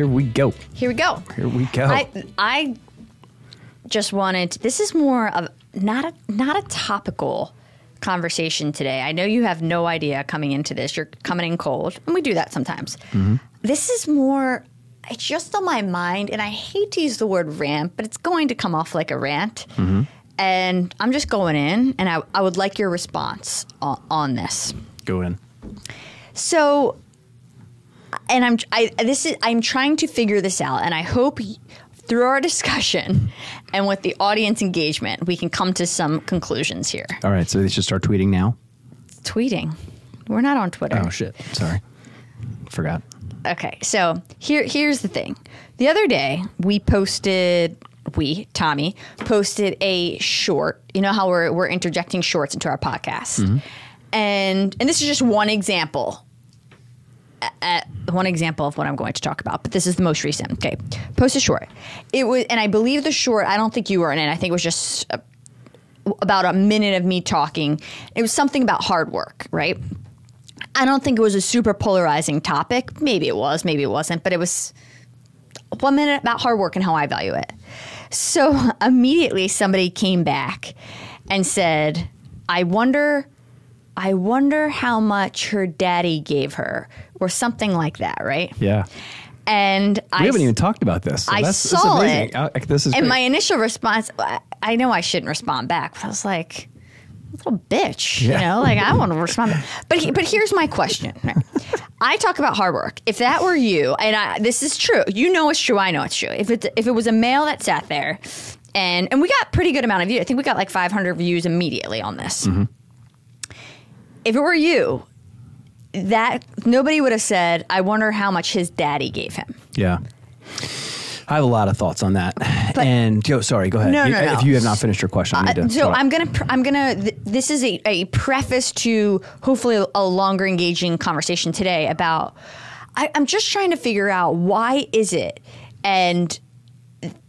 Here we go. Here we go. Here we go. I just wanted to, this is more of not a topical conversation today. I know you have no idea coming into this. You're coming in cold, and we do that sometimes. Mm-hmm. This is more, it's just on my mind, and I hate to use the word rant, but it's going to come off like a rant. Mm-hmm. And I'm just going in, and I would like your response on this. Go in. So, and I'm trying to figure this out, and I hope through our discussion and with the audience engagement, we can come to some conclusions here. All right, so they should start tweeting now? Tweeting? We're not on Twitter. Oh, shit. Sorry. Forgot. Okay, so here's the thing. The other day, Tommy, posted a short. You know how we're interjecting shorts into our podcast. Mm-hmm. And this is just one example. One example of what I'm going to talk about, but this is the most recent. Okay, post a short. It was, and I believe the short, I don't think you were in it. I think it was just about a minute of me talking. It was something about hard work, right? I don't think it was a super polarizing topic. Maybe it was, maybe it wasn't, but it was 1 minute about hard work and how I value it. So immediately somebody came back and said, I wonder how much her daddy gave her, or something like that, right? Yeah. And we haven't even talked about this. So I saw it. This is and great. my initial response, I know I shouldn't respond back, but I was like, little bitch, you know, like I want to respond back. But here's my question. I talk about hard work. If that were you, and this is true, you know it's true, I know it's true. If it was a male that sat there, and we got pretty good amount of views. I think we got like 500 views immediately on this. Mm-hmm. If it were you, that nobody would have said, I wonder how much his daddy gave him. Yeah. I have a lot of thoughts on that. But, and sorry, go ahead. No. If you have not finished your question, I need to. So I'm gonna. This is a preface to hopefully a longer engaging conversation today about. I'm just trying to figure out why is it, and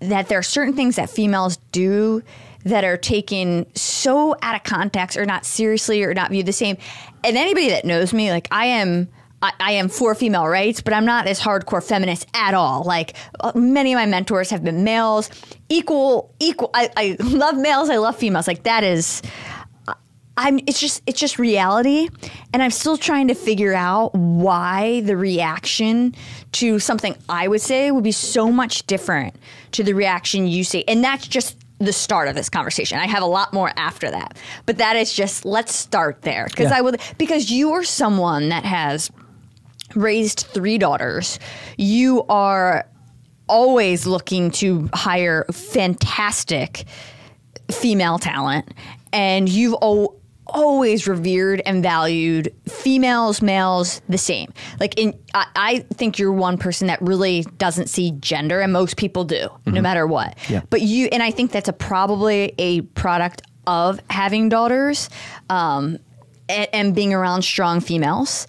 that there are certain things that females do that are taken so out of context or not seriously or not viewed the same. And anybody that knows me, like I am for female rights, but I'm not this hardcore feminist at all. Like many of my mentors have been males, equal. I love males. I love females. Like that is, it's just reality. And I'm still trying to figure out why the reaction to something I would say would be so much different to the reaction you say. And that's just the start of this conversation. I have a lot more after that, but that is just, let's start there. Because you are someone that has raised 3 daughters. You are always looking to hire fantastic female talent, and you've always revered and valued females, males the same. Like I think you're one person that really doesn't see gender, and most people do, mm-hmm. no matter what. Yeah. But and I think that's probably a product of having daughters, and being around strong females.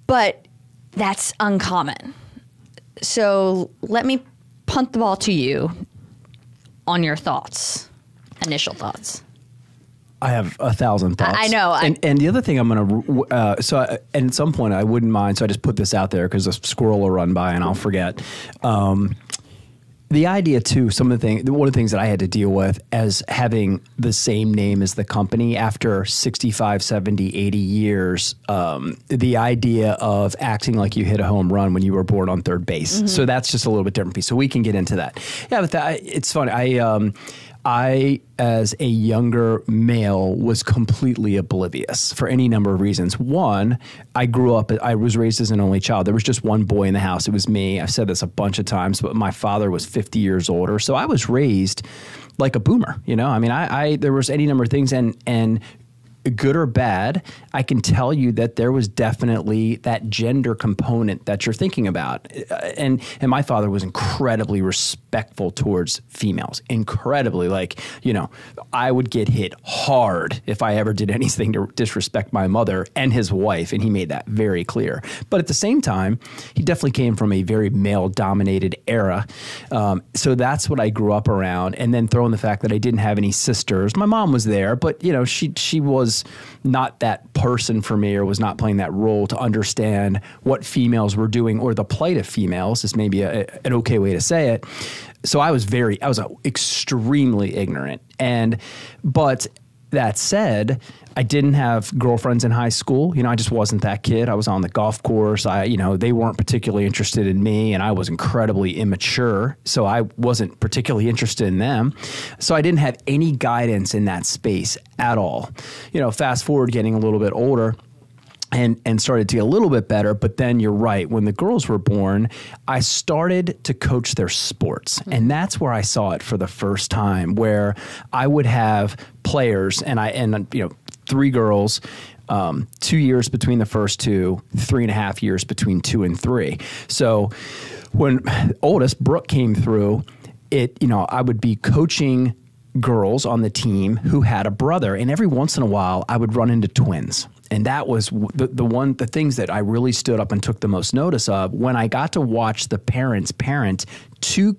But that's uncommon. So let me punt the ball to you on your thoughts, initial thoughts. I have 1,000 thoughts. I know. And the other thing I'm going to, and at some point I wouldn't mind, so I just put this out there because a squirrel will run by and I'll forget. The idea too, one of the things that I had to deal with as having the same name as the company after 65, 70, 80 years, the idea of acting like you hit a home run when you were born on third base. Mm-hmm. So that's just a little bit different piece. So we can get into that. Yeah, but it's funny. I, as a younger male, was completely oblivious for any number of reasons. One, I was raised as an only child. There was just one boy in the house. It was me. I've said this a bunch of times, but my father was 50 years older. So I was raised like a boomer, you know? I mean, there was any number of things, and good or bad, I can tell you that there was definitely that gender component that you're thinking about. And my father was incredibly respectful towards females, incredibly. Like, you know, I would get hit hard if I ever did anything to disrespect my mother and his wife, and he made that very clear. But at the same time, he definitely came from a very male-dominated era. So that's what I grew up around. And then throw in the fact that I didn't have any sisters. My mom was there, but, you know, she was was not that person for me, or was not playing that role to understand what females were doing, or the plight of females is maybe an okay way to say it. So I was extremely ignorant. But that said, I didn't have girlfriends in high school. I just wasn't that kid. I was on the golf course. They weren't particularly interested in me, and I was incredibly immature. So I wasn't particularly interested in them. So I didn't have any guidance in that space at all. Fast forward, getting a little bit older, and started to get a little bit better. But then you're right. When the girls were born, I started to coach their sports. And that's where I saw it for the first time, where I would have players and 3 girls, 2 years between the first 2, 3.5 years between 2 and 3. So when oldest Brooke came through, I would be coaching girls on the team who had a brother. And every once in a while I would run into twins. And that was the things that I really stood up and took the most notice of when I got to watch the parents parent two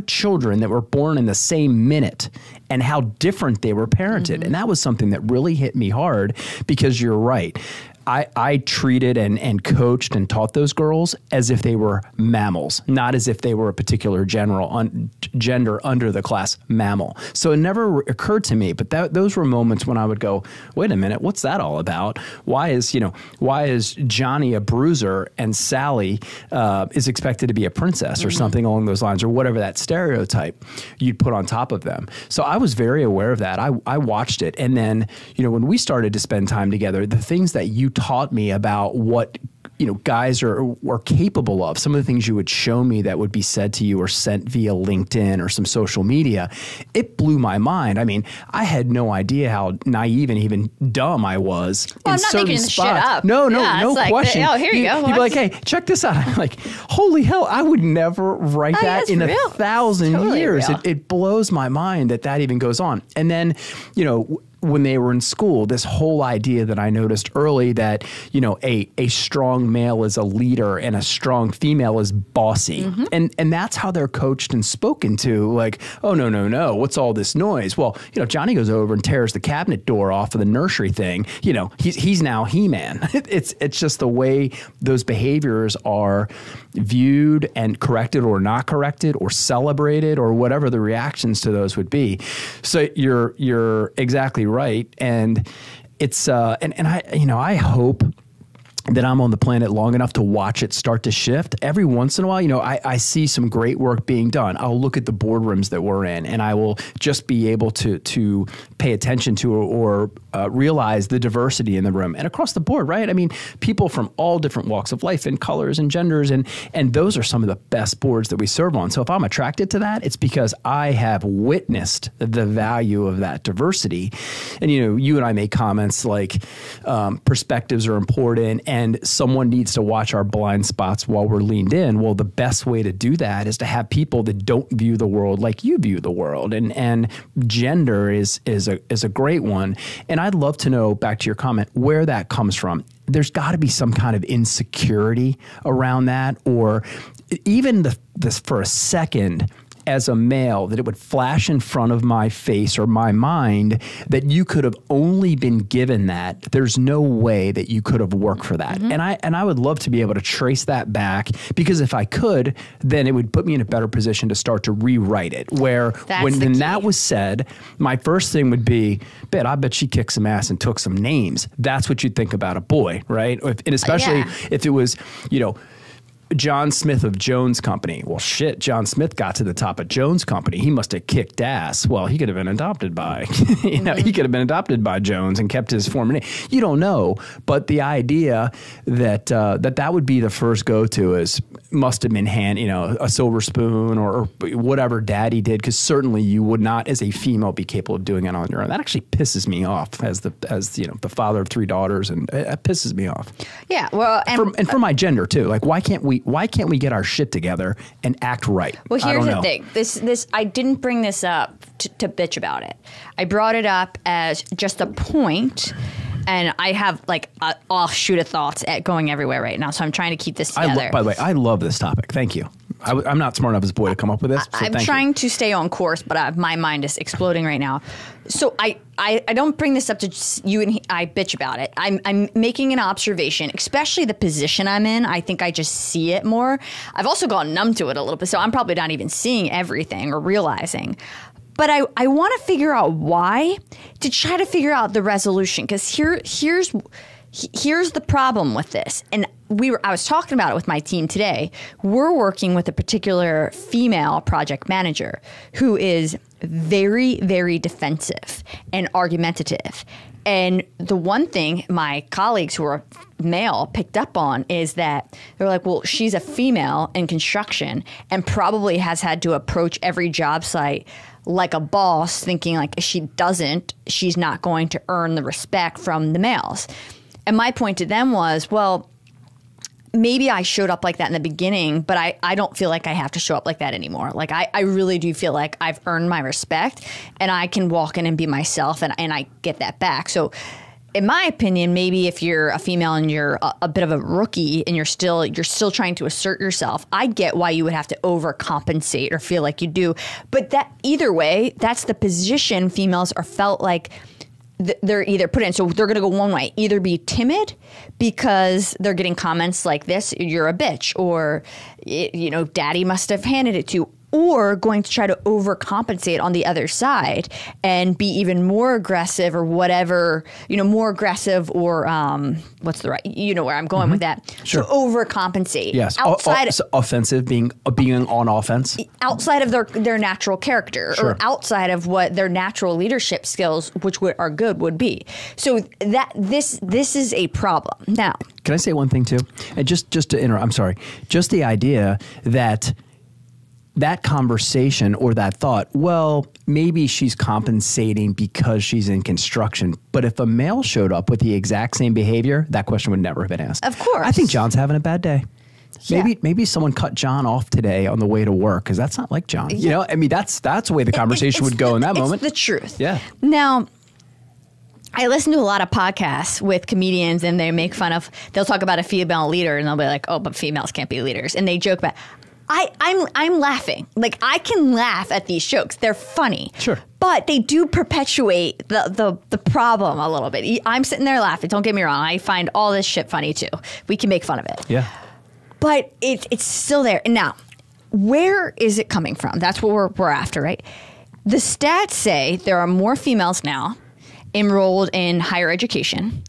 children that were born in the same minute, and how different they were parented. And that was something that really hit me hard, because you're right. I treated and coached and taught those girls as if they were mammals, not as if they were a particular gender under the class mammal. So it never occurred to me, but those were moments when I would go, wait a minute, what's that all about? Why is Johnny a bruiser and Sally is expected to be a princess, or something along those lines, or whatever that stereotype you'd put on top of them. So I was very aware of that. I watched it. And then, when we started to spend time together, the things that you taught me about what guys are capable of, some of the things you would show me that would be said to you or sent via LinkedIn or some social media, it blew my mind. I mean, I had no idea how naive and even dumb I was. Well, I'm not making this shit up. No question. Here you go. You'd be like, hey, check this out. I'm like, holy hell, I would never write that in real. 1,000 totally years. It blows my mind that even goes on. And then, when they were in school, this whole idea that I noticed early that, a strong male is a leader and a strong female is bossy. And that's how they're coached and spoken to. Like, oh, no. What's all this noise? Well, Johnny goes over and tears the cabinet door off of the nursery thing. He's now He-Man. It's just the way those behaviors are viewed and corrected or not corrected or celebrated, or whatever the reactions to those would be. So you're exactly right. And it's I hope that I'm on the planet long enough to watch it start to shift. Every once in a while, I see some great work being done. I'll look at the boardrooms that we're in, and I will just be able to pay attention to or realize the diversity in the room and across the board, right? I mean, people from all different walks of life and colors and genders, and those are some of the best boards that we serve on. So if I'm attracted to that, it's because I have witnessed the value of that diversity. And, you and I make comments like perspectives are important, and someone needs to watch our blind spots while we're leaned in. Well, the best way to do that is to have people that don't view the world like you view the world. And gender is a great one. And I'd love to know, back to your comment, where that comes from. There's got to be some kind of insecurity around that, or even this for a second, as a male, that it would flash in front of my face or my mind that you could have only been given that. There's no way that you could have worked for that. And I would love to be able to trace that back, because if I could, then it would put me in a better position to start to rewrite it. Where when that was said, my first thing would be, I bet she kicked some ass and took some names. That's what you'd think about a boy, right? And especially if it was, John Smith of Jones Company. Well, shit, John Smith got to the top of Jones Company. He must have kicked ass. Well, he could have been adopted by, he could have been adopted by Jones and kept his former name. You don't know, but the idea that that would be the first go-to is must have been a silver spoon or whatever daddy did, because certainly you would not, as a female, be capable of doing it on your own. That actually pisses me off as the father of 3 daughters, and it pisses me off. Yeah, well, and for my gender too. Like, why can't we get our shit together and act right? Well, here's the thing. This I didn't bring this up to bitch about it. I brought it up as just a point, and I have like I'll shoot of thoughts at going everywhere right now. So I'm trying to keep this together. By the way, I love this topic. Thank you. I'm not smart enough as a boy to come up with this. So I'm trying to stay on course, but my mind is exploding right now. So I don't bring this up to just you and I bitch about it. I'm making an observation, especially the position I'm in. I think I just see it more. I've also gotten numb to it a little bit, so I'm probably not even seeing everything or realizing. But I want to figure out why, to try to figure out the resolution, because here's the problem with this. And I was talking about it with my team today. We're working with a particular female project manager who is very, very defensive and argumentative. And the one thing my colleagues who are male picked up on is that they're like, well, she's a female in construction and probably has had to approach every job site like a boss, thinking like if she doesn't, she's not going to earn the respect from the males. And my point to them was, well, maybe I showed up like that in the beginning, but I don't feel like I have to show up like that anymore. Like I really do feel like I've earned my respect and I can walk in and be myself and I get that back. So in my opinion, maybe if you're a female and you're a bit of a rookie and you're still trying to assert yourself, I get why you would have to overcompensate or feel like you do. But that either way, that's the position females are felt like they're either put in. So they're going to go one way, either be timid because they're getting comments like this, you're a bitch, or, daddy must have handed it to you, or going to try to overcompensate on the other side and be even more aggressive or whatever, more aggressive or what's the right, where I'm going with that. Sure. To overcompensate. Yes. So offensive, being on offense. Outside of their natural character, sure, or outside of what their natural leadership skills, which are good, would be. So that this is a problem. Now, can I say one thing too? And just to interrupt, I'm sorry. Just the idea that conversation or that thought, well, maybe she's compensating because she's in construction. But if a male showed up with the exact same behavior, that question would never have been asked. Of course. I think John's having a bad day. Yeah. Maybe someone cut John off today on the way to work because that's not like John. Yeah. That's the way the conversation would go in that moment. It's the truth. Yeah. Now, I listen to a lot of podcasts with comedians and they'll talk about a female leader and they'll be like, oh, but females can't be leaders. And they joke about I'm laughing. Like, I can laugh at these jokes. They're funny. Sure. But they do perpetuate the problem a little bit. I'm sitting there laughing. Don't get me wrong. I find all this shit funny too. We can make fun of it. Yeah. But it's still there. And now, where is it coming from? That's what we're after, right? The stats say there are more females now enrolled in higher education.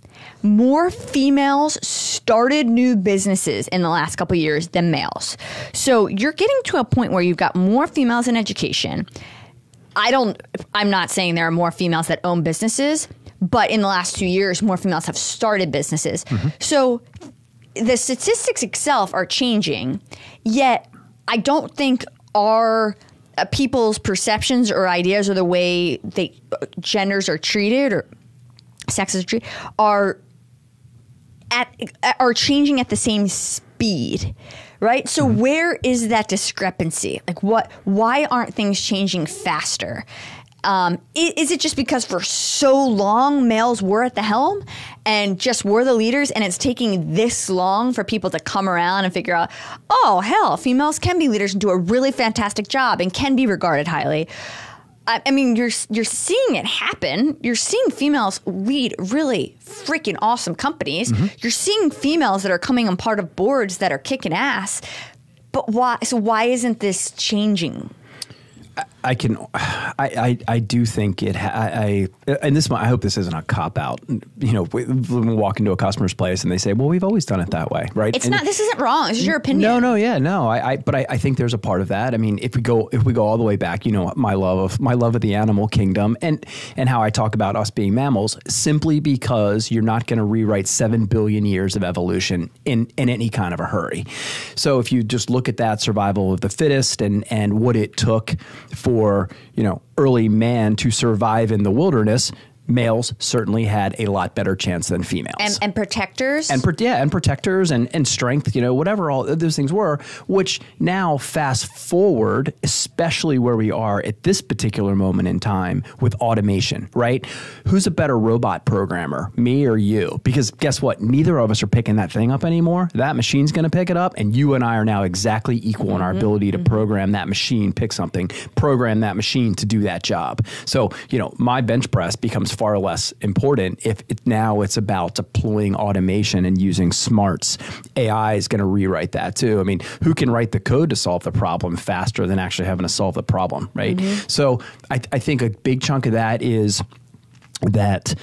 More females started new businesses in the last couple of years than males. So you're getting to a point where you've got more females in education. I'm not saying there are more females that own businesses, but in the last 2 years, more females have started businesses. Mm-hmm. So the statistics itself are changing, yet I don't think our people's perceptions or ideas or the way genders are treated or sexes are treated are changing at the same speed, right? So where is that discrepancy? Like why aren't things changing faster? Is it just because for so long males were at the helm and just were the leaders and it's taking this long for people to come around and figure out, oh, hell, females can be leaders and do a really fantastic job and can be regarded highly? I mean, you're seeing it happen. You're seeing females lead really freaking awesome companies. Mm-hmm. You're seeing females that are coming on part of boards that are kicking ass. But why? So why isn't this changing? I do think it. And this. I hope this isn't a cop out. We walk into a customer's place and they say, "Well, we've always done it that way, right?" It's not. This isn't wrong. This is your opinion. No. But I think there's a part of that. I mean, if we go all the way back, my love of the animal kingdom and how I talk about us being mammals, simply because you're not going to rewrite 7 billion years of evolution in any kind of a hurry. So if you just look at that survival of the fittest and what it took for early man to survive in the wilderness, males certainly had a lot better chance than females. And protectors? And protectors and strength, whatever all those things were, which now fast forward, especially where we are at this particular moment in time with automation, right? Who's a better robot programmer, me or you? Because guess what? Neither of us are picking that thing up anymore. That machine's going to pick it up, and you and I are now exactly equal in our ability to program that machine, pick something, program that machine to do that job. So, my bench press becomes far less important if now it's about deploying automation and using smarts. AI is going to rewrite that too. I mean, who can write the code to solve the problem faster than actually having to solve the problem, right? So I think a big chunk of that is that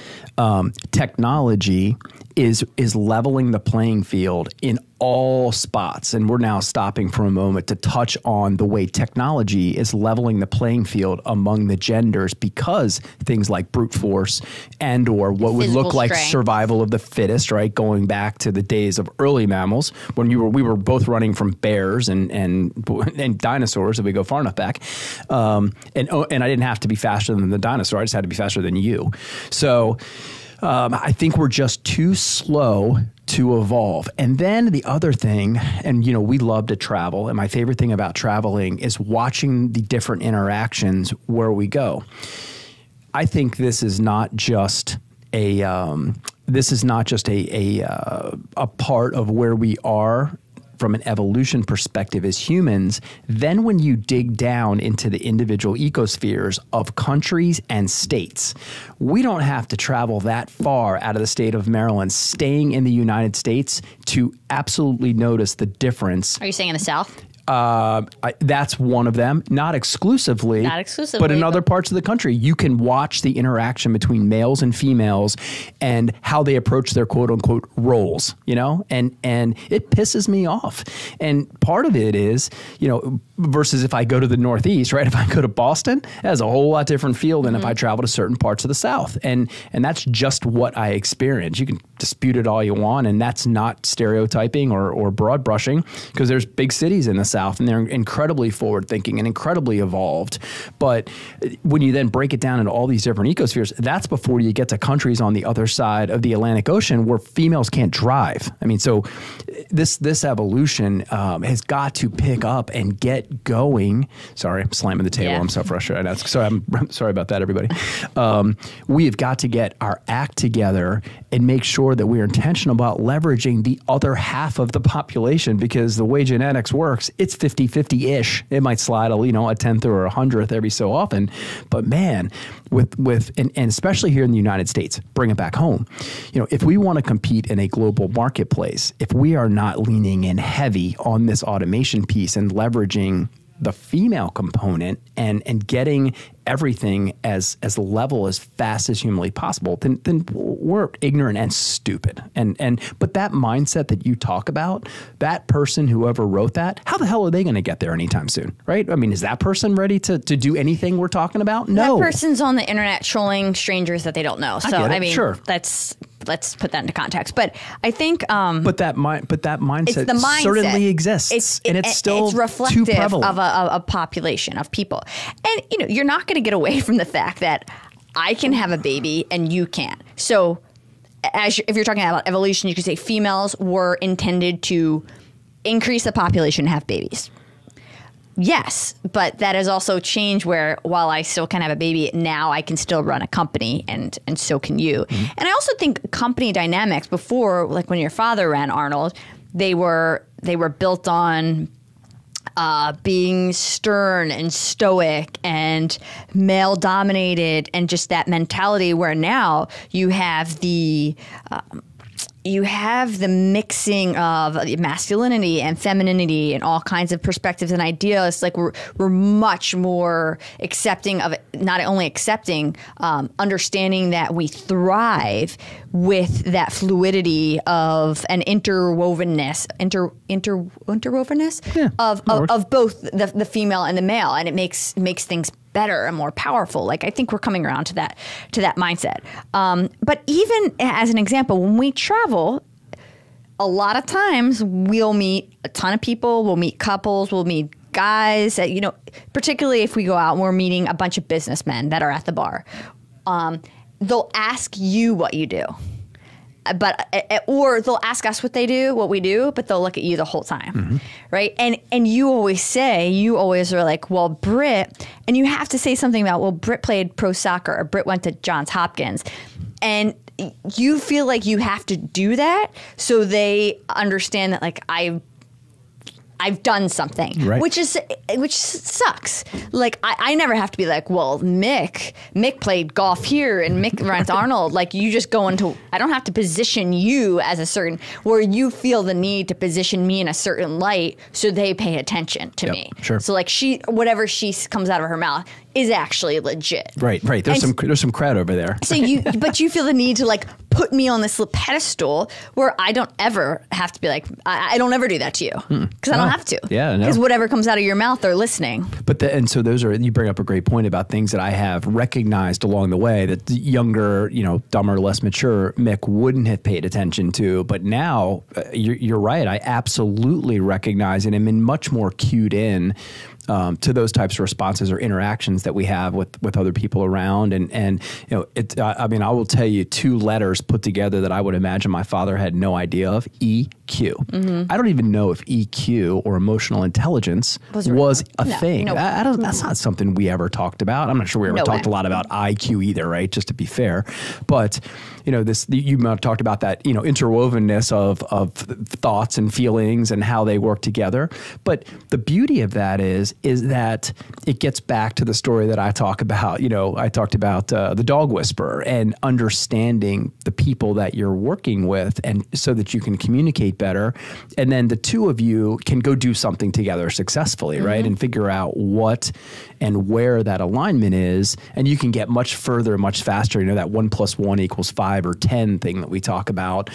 technology is leveling the playing field in all spots. And we're now stopping for a moment to touch on the way technology is leveling the playing field among the genders, because things like brute force and or what would look like survival of the fittest, right? Going back to the days of early mammals when we were both running from bears and dinosaurs if we go far enough back. And I didn't have to be faster than the dinosaur. I just had to be faster than you. So I think we're just too slow to evolve. And then the other thing, and we love to travel, and my favorite thing about traveling is watching the different interactions where we go. I think this is not just a part of where we are from an evolution perspective as humans. Then when you dig down into the individual ecospheres of countries and states, we don't have to travel that far out of the state of Maryland, staying in the United States, to absolutely notice the difference. Are you saying in the South? That's one of them. Not exclusively. But in other parts of the country, you can watch the interaction between males and females and how they approach their quote unquote roles, and it pisses me off. And part of it is, versus if I go to the Northeast, right? If I go to Boston, it has a whole lot different feel than if I travel to certain parts of the South. And that's just what I experience. You can dispute it all you want, and that's not stereotyping or broad brushing, because there's big cities in the South and they're incredibly forward thinking and incredibly evolved. But when you then break it down into all these different ecospheres, that's before you get to countries on the other side of the Atlantic Ocean where females can't drive. I mean, so this evolution has got to pick up and get going. Sorry, I'm slamming the table. Yeah. I'm so frustrated. So I'm sorry about that, everybody. We have got to get our act together and make sure that we're intentional about leveraging the other half of the population, because the way genetics works, it's 50-50-ish. It might slide a tenth or a hundredth every so often. But man, and especially here in the United States, bring it back home. If we want to compete in a global marketplace, if we are not leaning in heavy on this automation piece and leveraging the female component and getting everything as level as fast as humanly possible, then we're ignorant and stupid. But that mindset that you talk about, that person, whoever wrote that, how the hell are they going to get there anytime soon, right? I mean, is that person ready to do anything we're talking about? No. That person's on the internet trolling strangers that they don't know. So I mean, sure. Let's put that into context. But I think, but that mindset certainly exists, and it's still it's reflective too prevalent of a population of people. And you're not going to get away from the fact that I can have a baby and you can't. So if you're talking about evolution, you could say females were intended to increase the population and have babies. Yes, but that has also changed where while I still can have a baby, now I can still run a company, and so can you. Mm-hmm. And I also think company dynamics before, like when your father ran Arnold, they were built on being stern and stoic and male dominated, and just that mentality where now you have the mixing of masculinity and femininity and all kinds of perspectives and ideas. Like we're much more accepting of it, not only accepting, understanding that we thrive with that fluidity of an interwovenness of both the female and the male, and it makes things better and more powerful. Like I think we're coming around to that mindset. But even as an example, when we travel, a lot of times we'll meet a ton of people. We'll meet couples. We'll meet guys. Particularly if we go out and we're meeting a bunch of businessmen that are at the bar. they'll ask you what you do. Or they'll ask us what we do, but they'll look at you the whole time, right? And you always are like, well, Britt, and you have to say something about, well, Britt played pro soccer, or Britt went to Johns Hopkins, and you feel like you have to do that so they understand that, like, I've done something, right. which sucks. Like, I never have to be like, well, Mick played golf here and Mick runs Arnold. Like, you just go into, I don't have to position you as a certain, where you feel the need to position me in a certain light so they pay attention to me. Sure. So like whatever she comes out of her mouth is actually legit. Right. There's some cred over there. So but you feel the need to, like, put me on this little pedestal where I don't ever have to be like, I don't ever do that to you because I don't have to. Yeah, because whatever comes out of your mouth, they're listening. And so you bring up a great point about things that I have recognized along the way that the younger, dumber, less mature Mick wouldn't have paid attention to. But now you're right. I absolutely recognize and am much more cued in to those types of responses or interactions that we have with other people around. And I will tell you 2 letters put together that I would imagine my father had no idea of: EQ. I don't even know if EQ or emotional intelligence was a thing. No. That's not something we ever talked about. I'm not sure we ever talked a lot about IQ either, right? Just to be fair. But, you might have talked about that, interwovenness of thoughts and feelings and how they work together. But the beauty of that is that it gets back to the story that I talk about. I talked about the dog whisperer and understanding the people that you're working with, and so that you can communicate better. And then the 2 of you can go do something together successfully, right? And figure out what and where that alignment is. And you can get much further, much faster. That 1 + 1 = 5 or 10 thing that we talk about.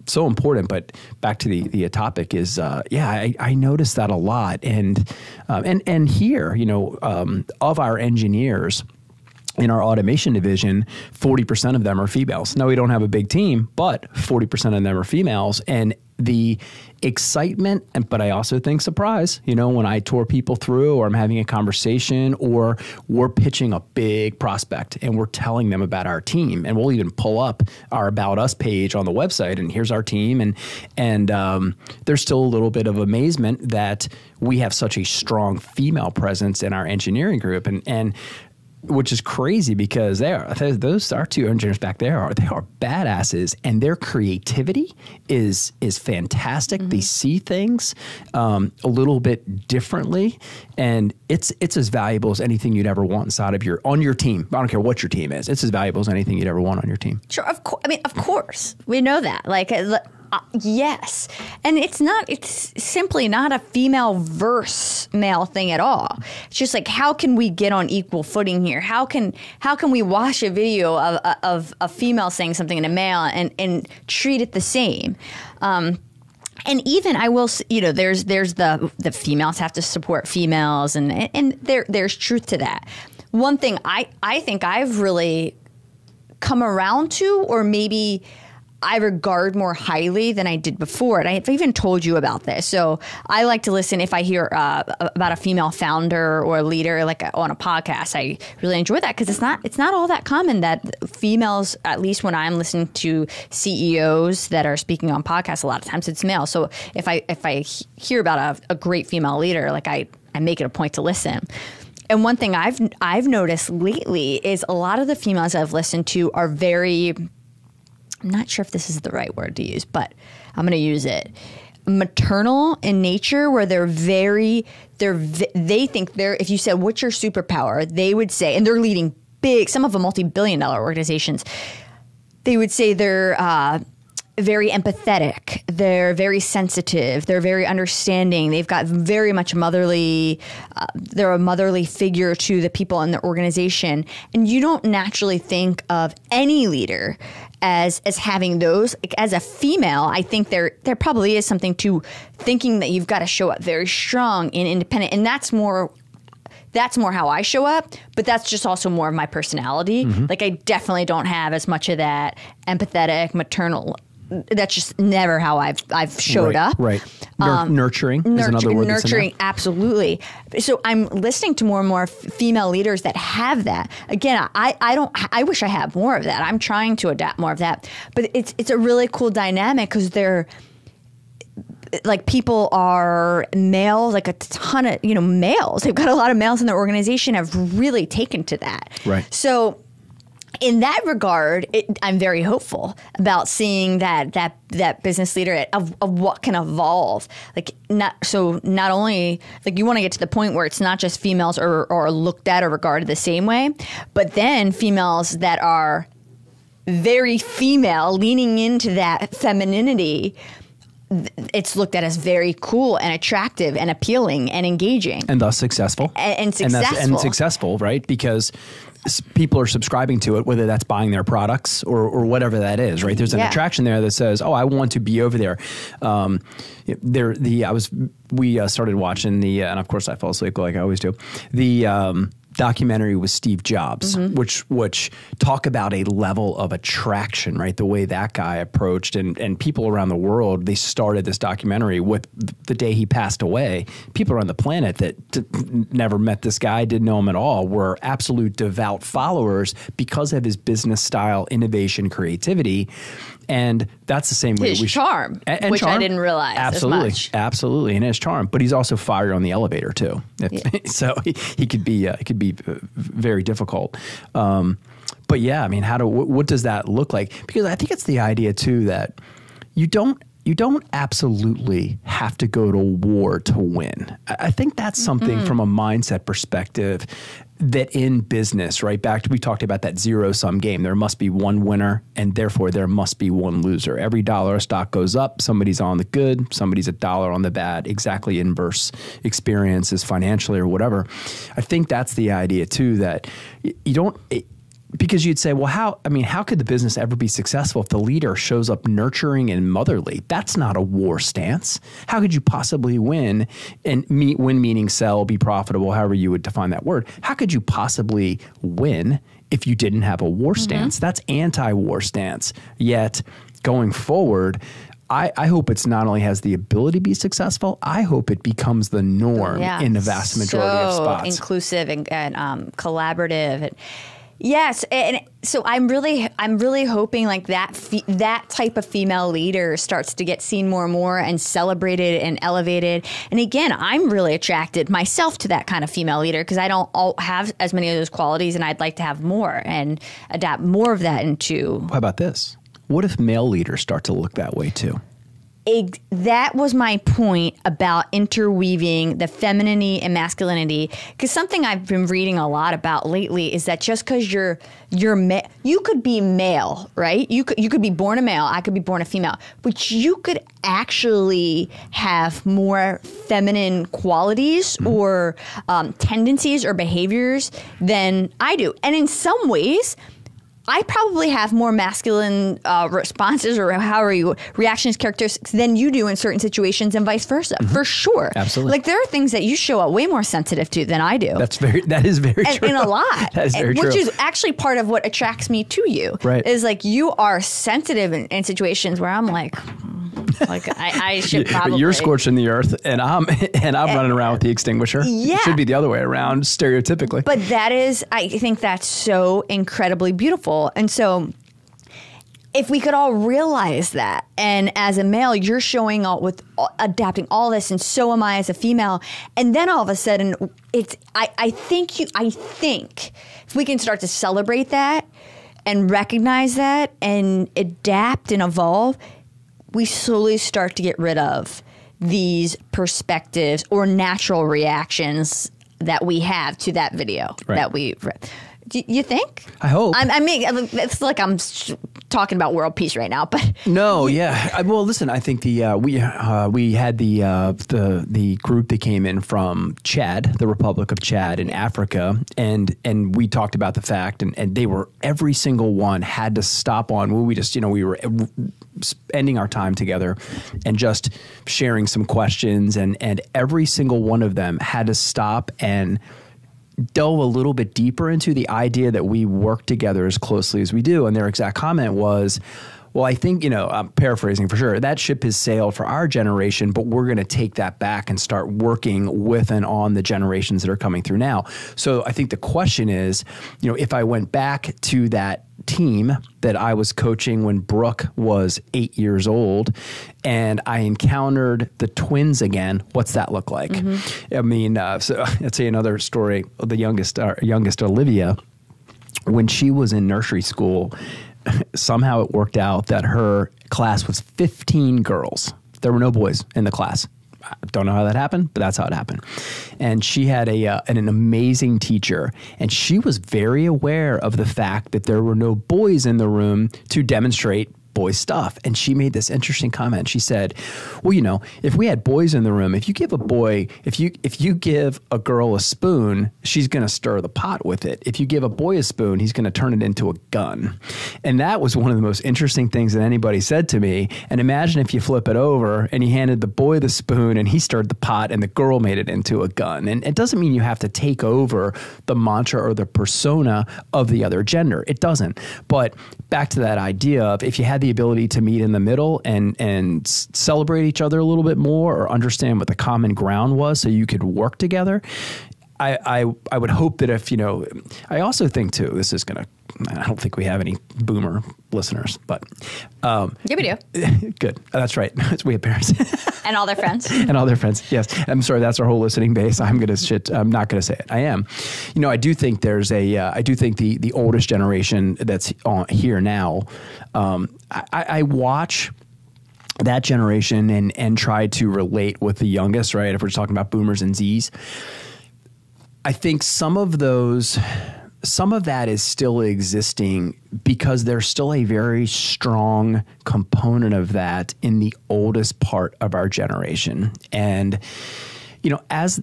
So important. But back to the topic is, I noticed that a lot. And here, of our engineers in our automation division, 40% of them are females. Now, we don't have a big team, but 40% of them are females. And the excitement, but I also think surprise, when I tour people through, or I'm having a conversation, or we're pitching a big prospect and we're telling them about our team, and we'll even pull up our About Us page on the website, and here's our team. And there's still a little bit of amazement that we have such a strong female presence in our engineering group. And which is crazy, because those are 2 engineers back there they are badasses, and their creativity is fantastic. They see things a little bit differently, and it's as valuable as anything you'd ever want on your team. I don't care what your team is. It's as valuable as anything you'd ever want on your team. Sure, of course. Of course, we know that. Yes. And it's simply not a female versus male thing at all. It's just like, how can we get on equal footing here? How can we watch a video of a female saying something in a male and treat it the same? And even I will, there's the females have to support females, and there's truth to that. One thing I think I've really come around to, or maybe I regard more highly than I did before. And I've even told you about this. So I like to listen if I hear about a female founder or a leader, like on a podcast. I really enjoy that, because it's not all that common that females, at least when I'm listening to CEOs that are speaking on podcasts, a lot of times it's male. So if I hear about a great female leader, like I make it a point to listen. And one thing I've noticed lately is a lot of the females I've listened to are very, I'm not sure if this is the right word to use, but I'm going to use it, maternal in nature, where they think if you said, what's your superpower? They would say, and they're leading some of them multi-billion-dollar organizations, they would say they're very empathetic, they're very sensitive, they're very understanding, they've got very much motherly, they're a motherly figure to the people in the organization. And you don't naturally think of any leader as having those. As a female, I think there probably is something to thinking that you've got to show up very strong and independent, and that's more how I show up, but that's just also more of my personality. Mm-hmm. Like, I definitely don't have as much of that empathetic, maternal that's just never how I've showed up. Right. Nurturing is another word. Nurturing, absolutely. So I'm listening to more and more female leaders that have that. Again, I wish I had more of that. I'm trying to adapt more of that. But it's a really cool dynamic because they're like, people are males, like a ton of, males. They've got a lot of males in their organization have really taken to that. Right. So in that regard, I'm very hopeful about seeing that business leader of what can evolve. Like, not only, like, you want to get to the point where it's not just females are looked at or regarded the same way, but then females that are very female, leaning into that femininity, it's looked at as very cool and attractive and appealing and engaging. And thus successful. And successful. And successful, right? Because people are subscribing to it, whether that's buying their products or whatever that is, right? There's an attraction there that says, oh, I want to be over there. We started watching and of course I fell asleep like I always do, the documentary with Steve Jobs, which talk about a level of attraction, right? The way that guy approached and people around the world, they started this documentary with the day he passed away. People around the planet that never met this guy, didn't know him at all, were absolute devout followers because of his business style, innovation, creativity. And that's the same way his charm, which charm, I didn't realize absolutely, as much. Absolutely, and his charm. But he's also fire on the elevator too. So he could be very difficult. But yeah, I mean, what does that look like? Because I think it's the idea too that you don't absolutely have to go to war to win. I think that's something from a mindset perspective that in business, right? We talked about that zero-sum game. There must be one winner, and therefore there must be one loser. Every dollar a stock goes up, somebody's on the good, somebody's $1 on the bad. Exactly inverse experiences financially or whatever. I think that's the idea too, that you don't... Because you'd say, well, how could the business ever be successful if the leader shows up nurturing and motherly? That's not a war stance. How could you possibly win and win meaning sell, be profitable, however you would define that word? How could you possibly win if you didn't have a war stance? That's anti-war stance. Yet going forward, I hope it's not only has the ability to be successful, I hope it becomes the norm in the vast majority of spots. Inclusive and collaborative. Yes, and so I'm really hoping like that type of female leader starts to get seen more and more and celebrated and elevated. And again, I'm really attracted myself to that kind of female leader because I don't have as many of those qualities, and I'd like to have more and adapt more of that into. How about this? What if male leaders start to look that way too? That was my point about interweaving the femininity and masculinity, because something I've been reading a lot about lately is that just because you could be male, right? You could be born a male, I could be born a female, but you could actually have more feminine qualities or tendencies or behaviors than I do. And in some ways, I probably have more masculine responses or reactions, characteristics than you do in certain situations, and vice versa, for sure. Absolutely. Like, there are things that you show up way more sensitive to than I do. That is very true. And a lot. That is very true. Which is actually part of what attracts me to you. Right. Is like, you are sensitive in situations where I'm like I should probably. You're scorching the earth, and I'm running around with the extinguisher. Yeah. It should be the other way around, stereotypically. But I think that's so incredibly beautiful. And so if we could all realize that, and as a male, you're showing up with adapting all this, and so am I as a female, and then all of a sudden, I think if we can start to celebrate that and recognize that and adapt and evolve, we slowly start to get rid of these perspectives or natural reactions that we have to that video that we. Do you think? I hope. I mean, it's like I'm talking about world peace right now, but no, yeah. Well, listen, I think we had the group that came in from Chad, the Republic of Chad in Africa, and we talked about the fact, and they were, every single one had to stop on. Well, we were ending our time together and just sharing some questions, and every single one of them had to stop and delve a little bit deeper into the idea that we work together as closely as we do. And their exact comment was, Well, I think, I'm paraphrasing for sure, that ship has sailed for our generation, but we're going to take that back and start working with and on the generations that are coming through now. So I think the question is, if I went back to that team that I was coaching when Brooke was 8 years old and I encountered the twins again, what's that look like? I mean, so I'll tell you another story. The youngest Olivia, when she was in nursery school, somehow it worked out that her class was 15 girls. There were no boys in the class. I don't know how that happened, but that's how it happened. And she had an amazing teacher, and she was very aware of the fact that there were no boys in the room to demonstrate boy stuff. And she made this interesting comment. She said, well, if we had boys in the room, if you give a girl a spoon, she's going to stir the pot with it. If you give a boy a spoon, he's going to turn it into a gun. And that was one of the most interesting things that anybody said to me. And imagine if you flip it over and you handed the boy the spoon and he stirred the pot and the girl made it into a gun. And it doesn't mean you have to take over the mantra or the persona of the other gender. It doesn't. But back to that idea of if you had the ability to meet in the middle and celebrate each other a little bit more or understand what the common ground was so you could work together. I would hope that if, I also think too, I don't think we have any boomer listeners, but. Yeah, we do. Good. That's right. We have parents. And all their friends. And all their friends. Yes. I'm sorry. That's our whole listening base. I'm not going to say it. I am. I do think I do think the oldest generation that's here now, I watch that generation and try to relate with the youngest, right? If we're talking about boomers and Zs. I think some of that is still existing because there's still a very strong component of that in the oldest part of our generation. And, as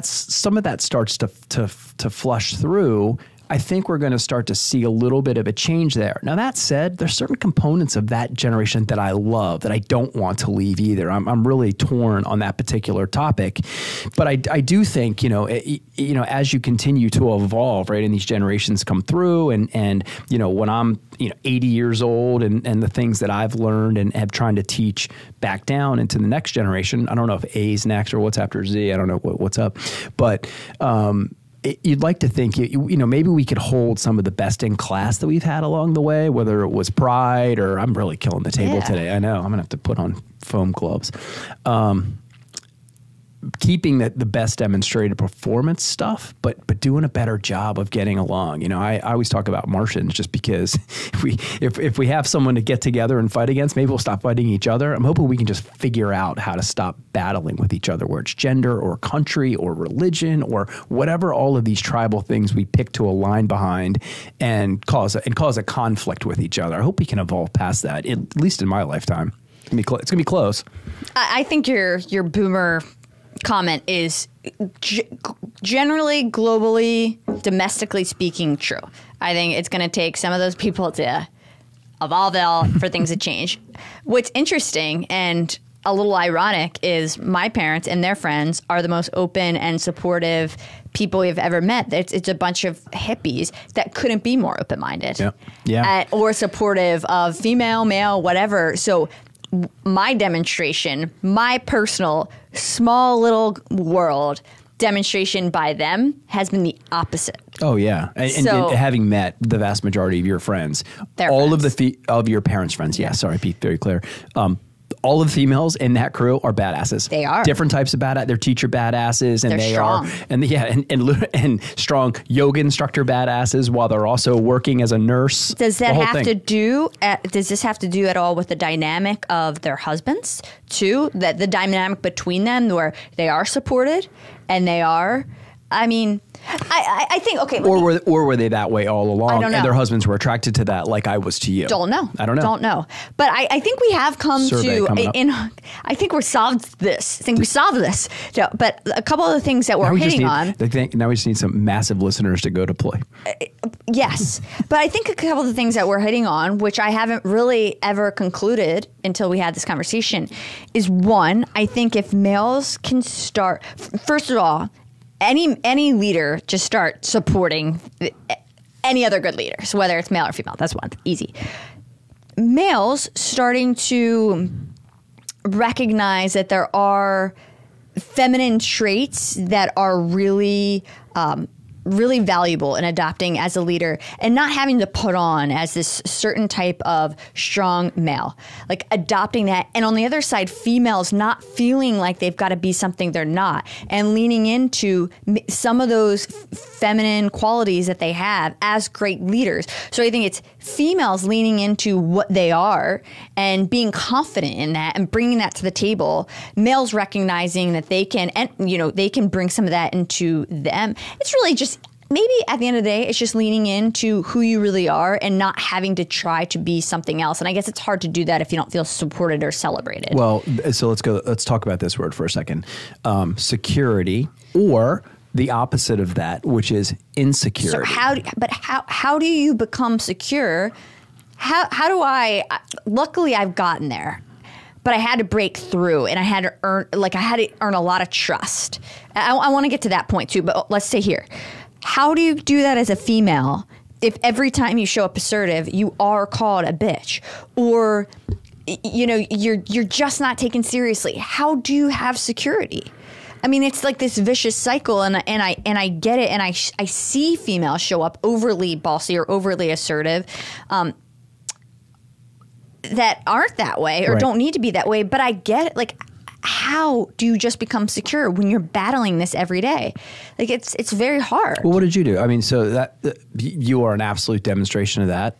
some of that starts to flush through, I think we're going to start to see a little bit of a change there. Now, that said, there's certain components of that generation that I love that I don't want to leave either. I'm really torn on that particular topic. But I do think, as you continue to evolve, right, and these generations come through and when I'm, 80 years old and the things that I've learned and have trying to teach back down into the next generation, I don't know if A's next or what's after Z. I don't know what's up. But, you'd like to think, maybe we could hold some of the best in class that we've had along the way, whether it was pride or I'm really killing the table today. I know I'm going to have to put on foam gloves. Keeping the best demonstrated performance stuff, but doing a better job of getting along. I always talk about Martians just because if we have someone to get together and fight against, maybe we'll stop fighting each other. I'm hoping we can just figure out how to stop battling with each other, where it's gender or country or religion or whatever, all of these tribal things we pick to align behind and cause a conflict with each other. I hope we can evolve past that, at least in my lifetime. It's going to be close. I think your boomer comment is generally, globally, domestically speaking, true. I think it's going to take some of those people to evolve for things to change. What's interesting and a little ironic is my parents and their friends are the most open and supportive people we've ever met. It's a bunch of hippies that couldn't be more open-minded. Yeah. Or supportive of female, male, whatever. So my demonstration, my personal small little world demonstration by them has been the opposite. Oh yeah, and having met the vast majority of your friends, all friends. Of your parents' friends. Yeah, sorry, be very clear. All of the females in that crew are badasses. They are different types of badass. They're teacher badasses, and they're strong. and strong yoga instructor badasses while they're also working as a nurse. Does that have to do? Does this have to do at all with the dynamic of their husbands too? That the dynamic between them, where they are supported and they are. I mean, I think, okay. Or were they that way all along? I don't know. And their husbands were attracted to that like I was to you? Don't know. I don't know. Don't know. But I think we have come I think we solved this. So, but a couple of the things that we're hitting on. Now we just need some massive listeners to go to play. Yes. But I think a couple of the things that we're hitting on, which I haven't really ever concluded until we had this conversation, is one, I think if males can start, first of all, any leader just start supporting any other good leaders, whether it's male or female. That's one. Easy. males starting to recognize that there are feminine traits that are really really valuable in adopting as a leader and not having to put on as this certain type of strong male, like adopting that. And on the other side, females not feeling like they've got to be something they're not and leaning into some of those feminine qualities that they have as great leaders. So I think it's females leaning into what they are and being confident in that and bringing that to the table. Males recognizing that they can, and they can bring some of that into them. It's really just maybe at the end of the day, it's just leaning into who you really are and not having to try to be something else. And I guess it's hard to do that if you don't feel supported or celebrated. Well, so let's talk about this word for a second. Security, or the opposite of that, which is insecurity. So how do you become secure? How do I, luckily I've gotten there. But I had to break through, and I had to earn a lot of trust. I want to get to that point too, but let's stay here. How do you do that as a female if every time you show up assertive, you are called a bitch, or you're just not taken seriously? How do you have security? I mean, it's like this vicious cycle, and I get it, and I see females show up overly bossy or overly assertive. That aren't that way or don't need to be that way, but I get it. Like, how do you just become secure when you're battling this every day? Like, it's very hard. Well, what did you do? I mean, so that you are an absolute demonstration of that.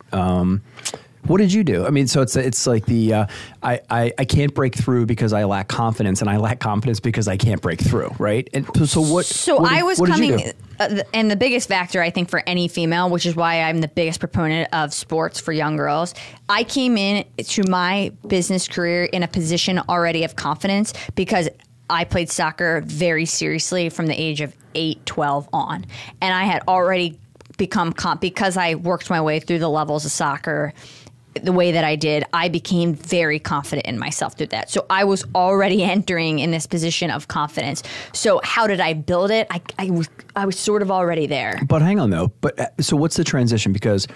What did you do? I mean, so it's like the I can't break through because I lack confidence, and I lack confidence because I can't break through, right? And so what? So what I was what coming, did you do? And the biggest factor I think for any female, which is why I'm the biggest proponent of sports for young girls. I came in to my business career in a position already of confidence because I played soccer very seriously from the age of 8, 12 on, and I had already become because I worked my way through the levels of soccer the way that I did. I became very confident in myself through that. So I was already entering in this position of confidence. So how did I build it? I was sort of already there. But hang on though. But so what's the transition? Because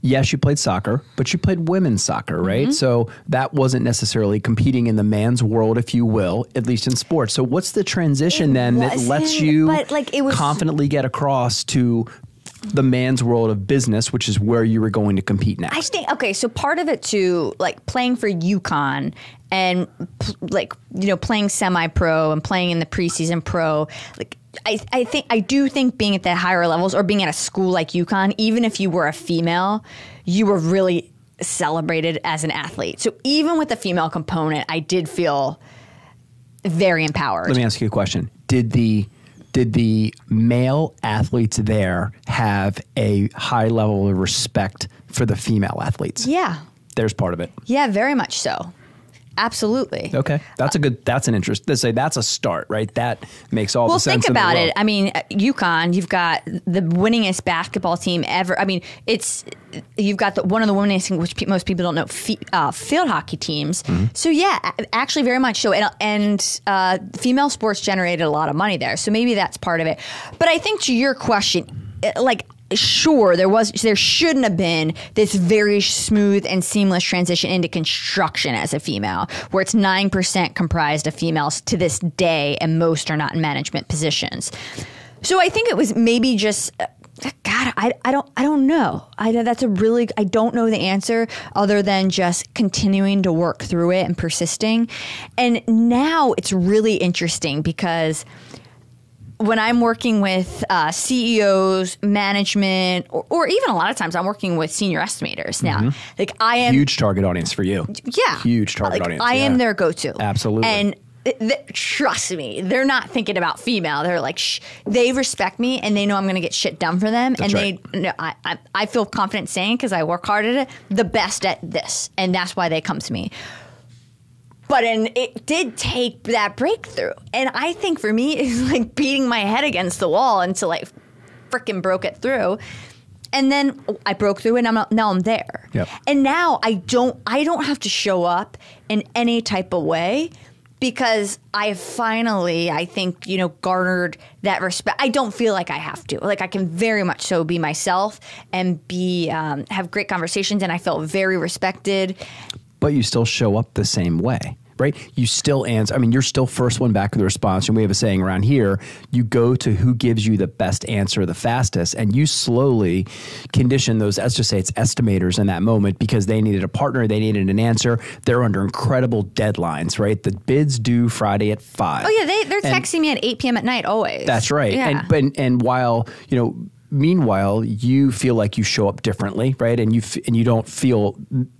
yes, you played soccer, but you played women's soccer, right? Mm-hmm. So that wasn't necessarily competing in the man's world, if you will, at least in sports. So what's the transition that lets you confidently get across to the man's world of business, which is where you were going to compete next? I think, okay, so part of it too, like playing for UConn and playing semi-pro and playing in the preseason pro, like I do think being at the higher levels or being at a school like UConn, even if you were a female, you were really celebrated as an athlete. So even with the female component, I did feel very empowered. Let me ask you a question. Did the male athletes there have a high level of respect for the female athletes? Yeah. There's part of it. Yeah, very much so. Absolutely. Okay. That's an interest. Let's say that's a start, right? That makes all the sense in the world. Well, think about it. I mean, UConn, you've got the winningest basketball team ever. I mean, you've got one of the winningest, which most people don't know, field hockey teams. Mm-hmm. So yeah, actually very much so. And female sports generated a lot of money there. So maybe that's part of it. But I think to your question, sure, there shouldn't have been this very smooth and seamless transition into construction as a female, where it's 9% comprised of females to this day, and most are not in management positions. So I think it was maybe just, God, I don't know. I don't know the answer other than just continuing to work through it and persisting. And now it's really interesting because when I'm working with CEOs, management, or even a lot of times I'm working with senior estimators now. Mm-hmm. Like I am huge target audience for you. Yeah, huge target audience. I am their go-to. Absolutely. And trust me, they're not thinking about female. They're like, they respect me and they know I'm going to get shit done for them. That's and right. I feel confident saying, because I work hard at it, the best at this, and that's why they come to me. But it did take that breakthrough. And I think for me, it's like beating my head against the wall until I freaking broke it through. And then I broke through, and now I'm there. Yep. And now I don't have to show up in any type of way because I finally, I think, garnered that respect. I don't feel like I have to. Like, I can very much so be myself and have great conversations, and I felt very respected. But you still show up the same way, right? You still answer. I mean, you're still first one back with the response. And we have a saying around here, you go to who gives you the best answer the fastest, and you slowly condition those, let's just say it's estimators in that moment, because they needed a partner, they needed an answer. They're under incredible deadlines, right? The bid's due Friday at 5. Oh yeah, they're texting me at 8 p.m. at night always. That's right. Yeah. And while, meanwhile, you feel like you show up differently, right? And you don't feel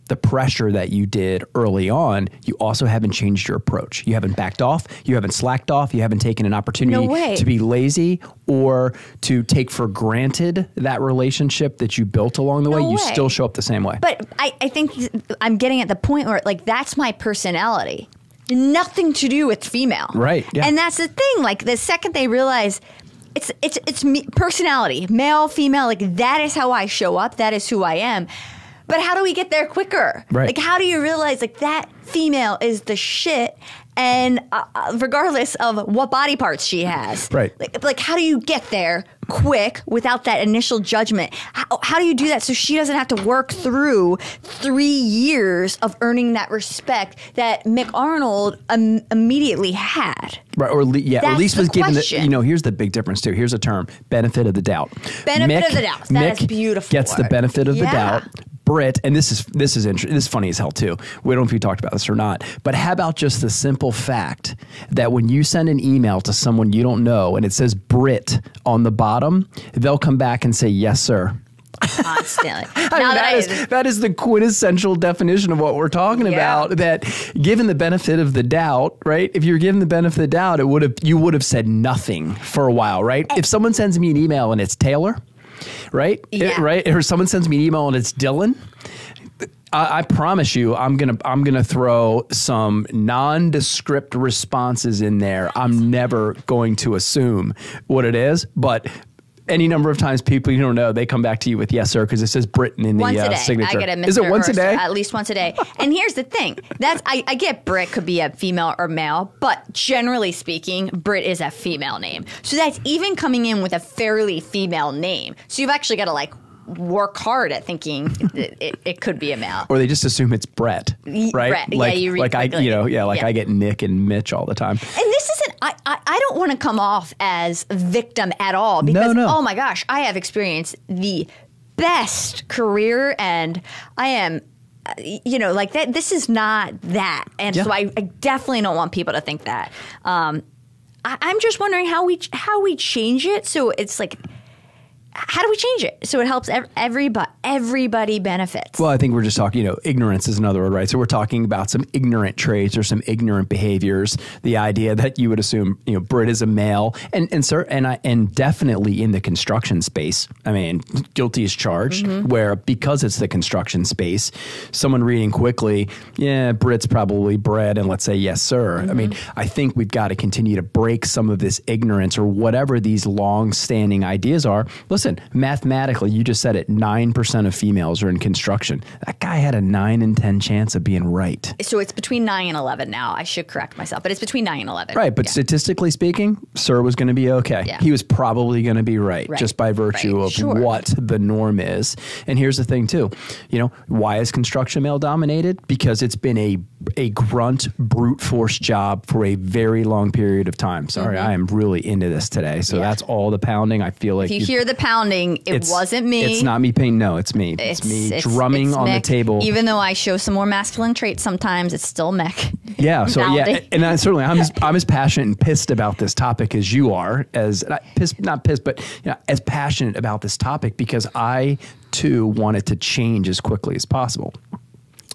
the pressure that you did early on. You also haven't changed your approach. You haven't backed off. You haven't slacked off. You haven't taken an opportunity to be lazy or to take for granted that relationship that you built along the way. You still show up the same way. But I think I'm getting at the point where, like, that's my personality. Nothing to do with female. Right. Yeah. And that's the thing. Like, the second they realize it's me, personality, male, female, like, that is how I show up. That is who I am. But how do we get there quicker? Right. Like, how do you realize, like, that female is the shit, and regardless of what body parts she has. Right. Like, how do you get there quick without that initial judgment? How do you do that so she doesn't have to work through 3 years of earning that respect that Mick Arnold immediately had? Right, or at least was given the here's the big difference too. Here's a term: benefit of the doubt. Benefit of the doubt. That is beautiful. Gets the benefit of the doubt. Britt, and this is interesting. This is funny as hell too. We don't know if you talked about this or not, but how about just the simple fact that when you send an email to someone you don't know and it says Britt on the bottom, they'll come back and say, "Yes, sir." Constantly. That is the quintessential definition of what we're talking about. That given the benefit of the doubt, right? If you're given the benefit of the doubt, you would have said nothing for a while, right? If someone sends me an email and it's Taylor, right? Right? Or someone sends me an email and it's Dylan, I promise you, I'm gonna throw some nondescript responses in there. I'm never going to assume what it is, but any number of times people you don't know, they come back to you with "Yes, sir," because it says Britain in the signature. I get a Mr. Is it once a day? At least once a day. And here's the thing. I get Britt could be a female or male, but generally speaking, Britt is a female name. So that's even coming in with a fairly female name. So you've actually got to work hard at thinking it could be a male. Or they just assume it's Brett, right? Brett. You read I get Nick and Mitch all the time. And this isn't. I don't want to come off as a victim at all because oh my gosh, I have experienced the best career, and I am. That. This is not that, and so I definitely don't want people to think that. I'm just wondering how we change it so it's like. How do we change it so it helps everybody benefits? Well, I think we're just talking, ignorance is another word, right? So we're talking about some ignorant traits or some ignorant behaviors. The idea that you would assume, Britt is a male, and definitely in the construction space. I mean, guilty as charged. Where because it's the construction space, someone reading quickly, Britt's probably bred, and let's say yes, sir. I mean, I think we've got to continue to break some of this ignorance or whatever these long-standing ideas are. Listen, mathematically, you just said it, 9% of females are in construction. That guy had a 9 in 10 chance of being right. So it's between 9 and 11 now. I should correct myself, but it's between 9 and 11. Right, but statistically speaking, sir was going to be okay. Yeah. He was probably going to be right just by virtue of what the norm is. And here's the thing, too. Why is construction male dominated? Because it's been a grunt, brute force job for a very long period of time. Sorry, I am really into this today. So that's all the pounding. I feel like if you hear the pounding, it wasn't me. It's not me paying. No, it's me. It's me drumming on the table. Even though I show some more masculine traits sometimes, it's still Mick. Yeah. So and I'm as passionate and pissed about this topic as you are. Not pissed, but as passionate about this topic because I too want it to change as quickly as possible.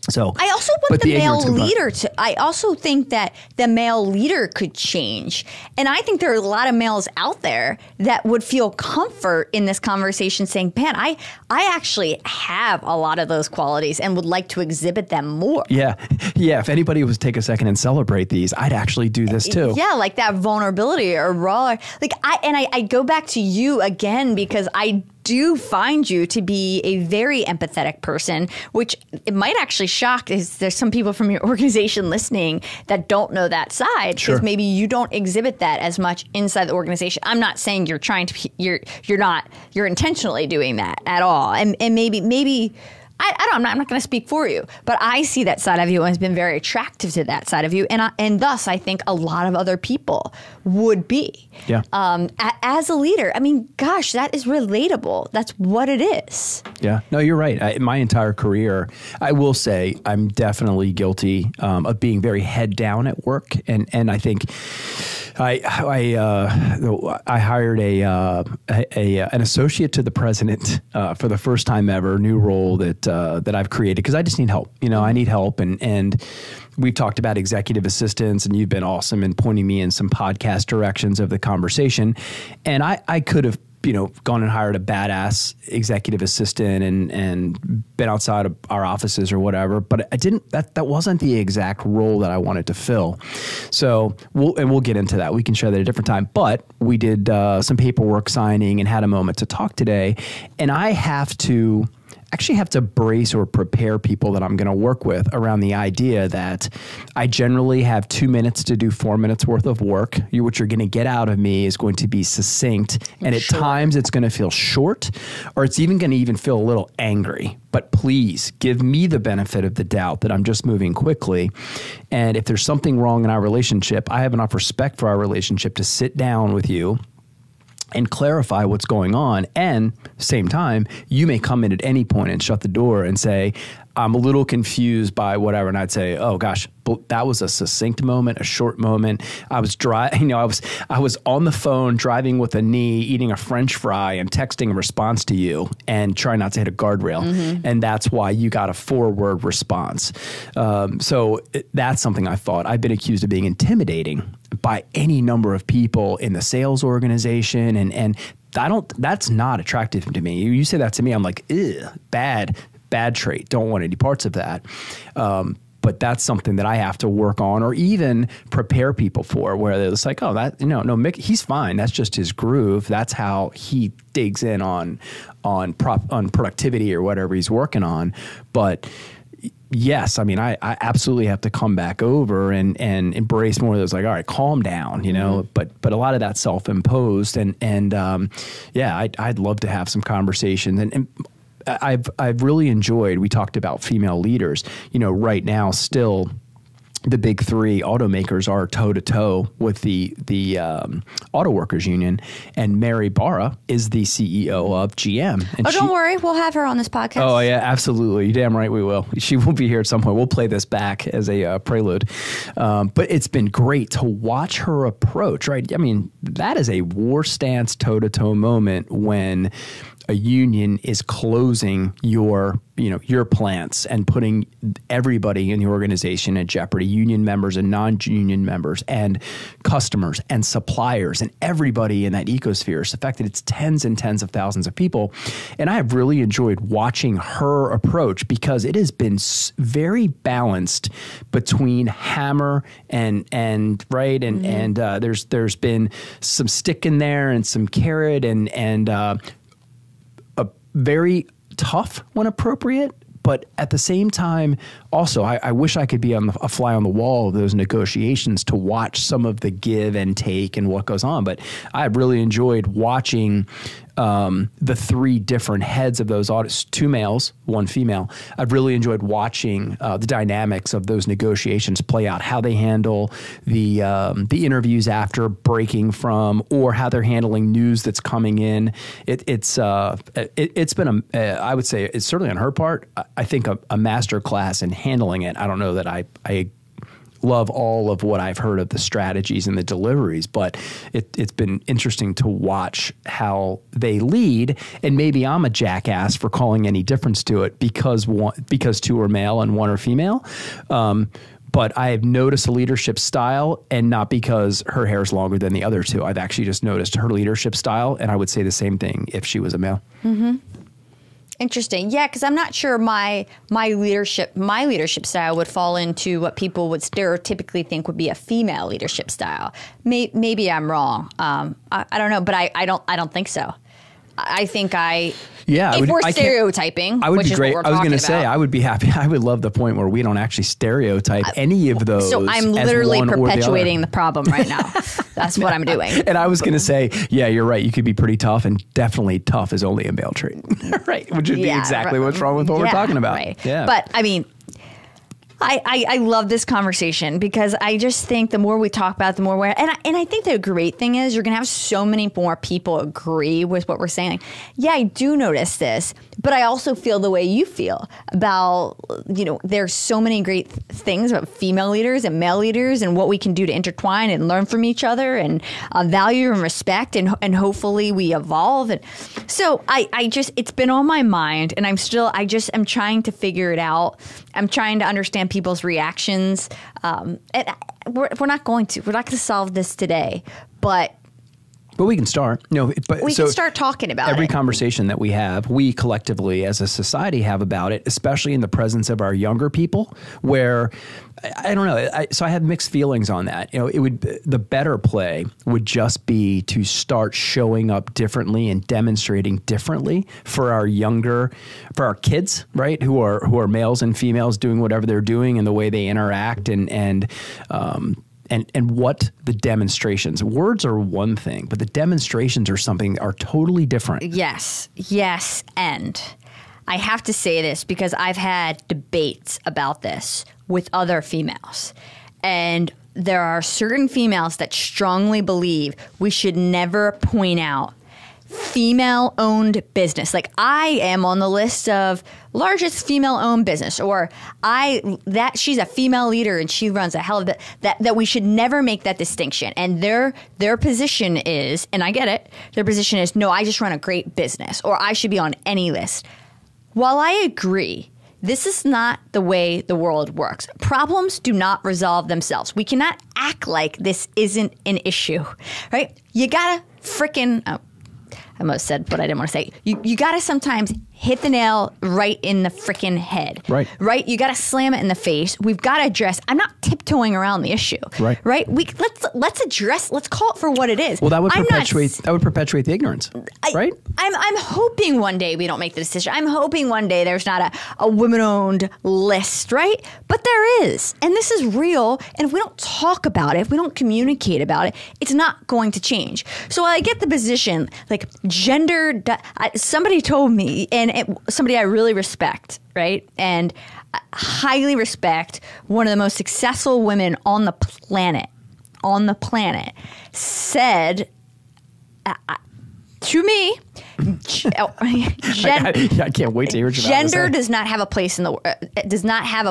So I also want the male leader to. I also think that the male leader could change, and I think there are a lot of males out there that would feel comfort in this conversation, saying, "Man, I actually have a lot of those qualities and would like to exhibit them more." Yeah. If anybody was to take a second and celebrate these, I'd actually do this too. Yeah, like that vulnerability or raw. I go back to you again because I do find you to be a very empathetic person, which it might actually shock is there's some people from your organization listening that don't know that side because maybe you don't exhibit that as much inside the organization. I'm not saying you're trying to, you're intentionally doing that at all. And maybe I'm not going to speak for you, but I see that side of you and has been very attractive to that side of you. And thus, I think a lot of other people would be. Yeah. As a leader, I mean, gosh, that is relatable. That's what it is. Yeah. No, you're right. My entire career, I will say I'm definitely guilty of being very head down at work. And I think I hired an associate to the president for the first time ever, new role that I've created because I just need help. I need help, and we've talked about executive assistants, and you've been awesome in pointing me in some podcast directions of the conversation, and I could have gone and hired a badass executive assistant and been outside of our offices or whatever, but I didn't, that wasn't the exact role that I wanted to fill. So we'll get into that. We can share that at a different time, but we did some paperwork signing and had a moment to talk today. And I have to brace or prepare people that I'm going to work with around the idea that I generally have 2 minutes to do 4 minutes worth of work. What you're going to get out of me is going to be succinct. And at times it's going to feel short, or it's even going to feel a little angry. But please give me the benefit of the doubt that I'm just moving quickly. And if there's something wrong in our relationship, I have enough respect for our relationship to sit down with you and clarify what's going on. And same time, you may come in at any point and shut the door and say, I'm a little confused by whatever. And I'd say, oh gosh, that was a succinct moment, a short moment. I was I was on the phone driving with a knee, eating a French fry and texting a response to you and trying not to hit a guardrail. Mm-hmm. And that's why you got a 4-word response. So that's something I thought. I've been accused of being intimidating by any number of people in the sales organization. And that's not attractive to me. You say that to me, I'm like, ew, bad trait. Don't want any parts of that. But that's something that I have to work on or even prepare people for, where they're just like, oh, no, Mick, he's fine. That's just his groove. That's how he digs in on productivity or whatever he's working on. But yes, I mean, I absolutely have to come back over and embrace more of those, like, all right, calm down, mm-hmm. but a lot of that self-imposed and I'd love to have some conversations and I've really enjoyed, we talked about female leaders, right now still the big three automakers are toe to toe with the Auto Workers Union, and Mary Barra is the CEO of GM. And don't worry, we'll have her on this podcast. Oh yeah, absolutely. You're damn right we will. She will be here at some point. We'll play this back as a prelude. But it's been great to watch her approach. Right? I mean, that is a war stance, toe to toe moment when a union is closing your plants and putting everybody in the organization at jeopardy, union members and non-union members and customers and suppliers and everybody in that ecosphere. It's affected. It's tens and tens of thousands of people. And I have really enjoyed watching her approach because it has been very balanced between hammer and right. And, mm-hmm. and there's been some stick in there and some carrot and very tough when appropriate, but at the same time, also, I wish I could be a fly on the wall of those negotiations to watch some of the give and take and what goes on. But I really enjoyed watching the three different heads of those audits, 2 males, 1 female. I've really enjoyed watching the dynamics of those negotiations play out, how they handle the interviews after breaking from, or how they're handling news that's coming in. It's been I would say it's certainly on her part, I think a master class in handling it. I don't know that I love all of what I've heard of the strategies and the deliveries, but it's been interesting to watch how they lead. And maybe I'm a jackass for calling any difference to it because 2 are male and 1 are female. But I have noticed a leadership style, and not because her hair is longer than the other 2. I've actually just noticed her leadership style, and I would say the same thing if she was a male. Mm-hmm. Interesting. Yeah, because I'm not sure my leadership style would fall into what people would stereotypically think would be a female leadership style. Maybe I'm wrong. I don't know, but I don't think so. I think Yeah, if we're stereotyping, I would which be is great. what we're I was talking going to say, about. I would be happy. I would love the point where we don't actually stereotype any of those. So I'm as literally one or the perpetuating other. the problem right now. That's what I'm doing. And I was going to say, yeah, you're right. You could be pretty tough, and definitely tough is only a male trait, right? Which would be exactly what's wrong with what we're talking about. Right. Yeah. But I mean, I love this conversation because I just think the more we talk about it, the more we're, and I think the great thing is you're going to have so many more people agree with what we're saying. Yeah, I do notice this, but I also feel the way you feel about, there's so many great things about female leaders and male leaders and what we can do to intertwine and learn from each other and value and respect and hopefully we evolve. And so it's been on my mind and I'm trying to figure it out. I'm trying to understand people's reactions. And we're not going to solve this today, but we can start. But we can start talking about every it. conversation that we have, we collectively as a society have about it, especially in the presence of our younger people, where I don't know. So I have mixed feelings on that. The better play would just be to start showing up differently and demonstrating differently for our kids, right? Who are males and females doing whatever they're doing and the way they interact and what the demonstrations. Words are one thing, but the demonstrations are totally different. Yes. And I have to say this because I've had debates about this with other females. And there are certain females that strongly believe we should never point out female-owned business. Like I am on the list of largest female-owned business, or she's a female leader and she runs a hell of that we should never make that distinction. And their position is, and I get it, their position is, no, I just run a great business, or I should be on any list. While I agree, this is not the way the world works. Problems do not resolve themselves. We cannot act like this isn't an issue, right? You gotta frickin'. I almost said what I didn't want to say. You got to sometimes hit the nail right in the freaking head. Right? You got to slam it in the face. We've got to address. I'm not tiptoeing around the issue. Right? Let's call it for what it is. Well, that would perpetuate the ignorance. Right? I'm hoping one day we don't make the decision. I'm hoping one day there's not a women-owned list, right? But there is. And this is real. And if we don't talk about it, if we don't communicate about it, it's not going to change. So I get the position, like gender, somebody told me, and somebody I really respect, right? And I highly respect, one of the most successful women on the planet, said to me, I can't wait to hear what you're about to say. Gender does not have a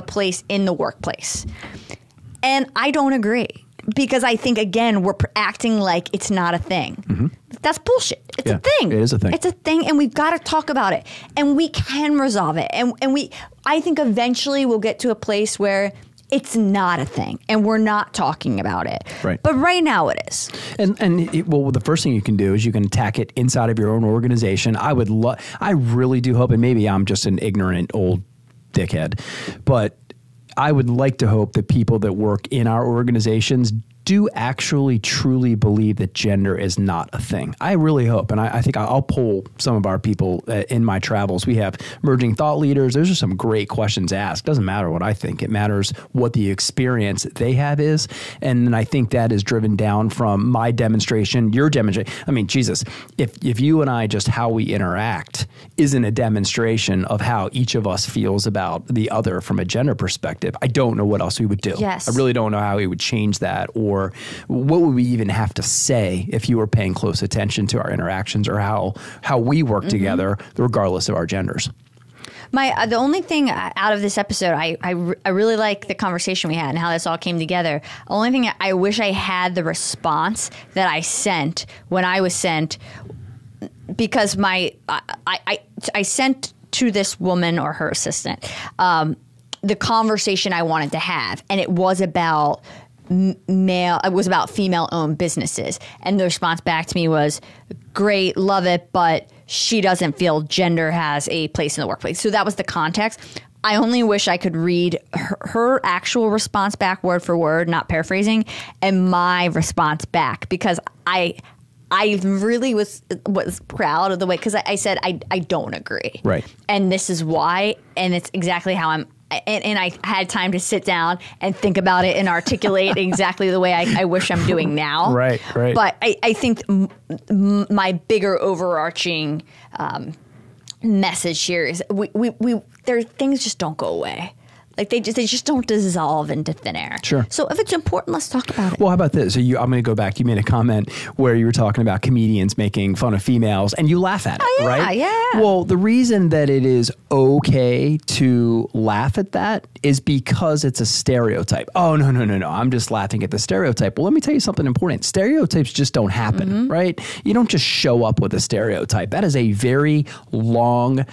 place in the workplace. And I don't agree. Because I think, again, we're acting like it's not a thing. Mm-hmm. That's bullshit. It's a thing. It is a thing. It's a thing, and we've got to talk about it. And we can resolve it. And I think eventually we'll get to a place where it's not a thing, and we're not talking about it. Right. But right now it is. And the first thing you can do is you can attack it inside of your own organization. I really do hope, and maybe I'm just an ignorant old dickhead, but I would like to hope that people that work in our organizations do actually truly believe that gender is not a thing. I really hope, and I think I'll poll some of our people in my travels. We have emerging thought leaders. Those are some great questions asked. Doesn't matter what I think. It matters what the experience that they have is. And then I think that is driven down from my demonstration, your demonstration. I mean, Jesus, if you and I, just how we interact isn't a demonstration of how each of us feels about the other from a gender perspective, I don't know what else we would do. Yes. I really don't know how we would change that, or what would we even have to say if you were paying close attention to our interactions, or how we work together regardless of our genders. The only thing out of this episode, I really like the conversation we had and how this all came together. The only thing I wish I had the response that I sent when I was sent, because I sent to this woman or her assistant the conversation I wanted to have, and it was about female-owned businesses. And the response back to me was, great, love it, but she doesn't feel gender has a place in the workplace. So that was the context. I only wish I could read her actual response back word for word, not paraphrasing, and my response back, because I I really was proud of the way, because I said I don't agree. Right. And this is why, and it's exactly how I'm. And I had time to sit down and think about it and articulate exactly the way I wish I'm doing now. Right. But I think my bigger overarching message here is things just don't go away. Like they just don't dissolve into thin air. Sure. So if it's important, let's talk about it. Well, how about this? So I'm going to go back. You made a comment where you were talking about comedians making fun of females, and you laugh at it, right? Yeah. Well, the reason that it is okay to laugh at that is because it's a stereotype. Oh, no. I'm just laughing at the stereotype. Well, let me tell you something important. Stereotypes just don't happen, right? You don't just show up with a stereotype. That is a very long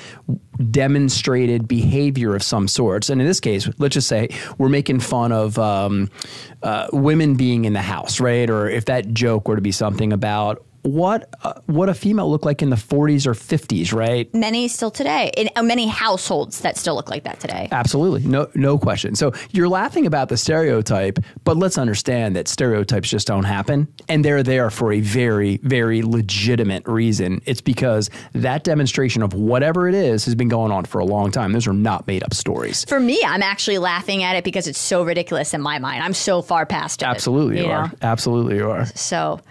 demonstrated behavior of some sorts. And in this case, let's just say we're making fun of women being in the house, right? Or if that joke were to be something about what a female looked like in the 40s or 50s, right? Many still today, in many households that still look like that today. Absolutely. No question. So you're laughing about the stereotype, but let's understand that stereotypes just don't happen. And they're there for a very, very legitimate reason. It's because that demonstration of whatever it is has been going on for a long time. Those are not made up stories. For me, I'm actually laughing at it because it's so ridiculous in my mind. I'm so far past it. Absolutely you are. Absolutely you are. So,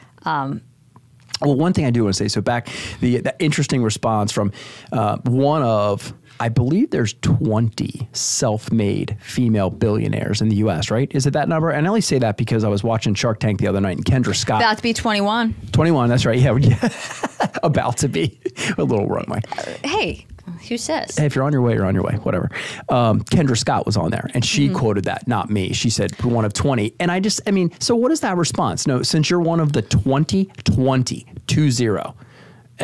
well, one thing I do want to say, so back, the interesting response from one of, I believe there's 20 self-made female billionaires in the U.S., right? Is it that number? And I only say that because I was watching Shark Tank the other night, and Kendra Scott. About to be 21. 21, that's right. Yeah. About to be. A little runway. Hey, who says? Hey, if you're on your way, you're on your way, whatever. Kendra Scott was on there, and she quoted that, not me. She said, one of 20. And so what is that response? No, since you're one of the 20,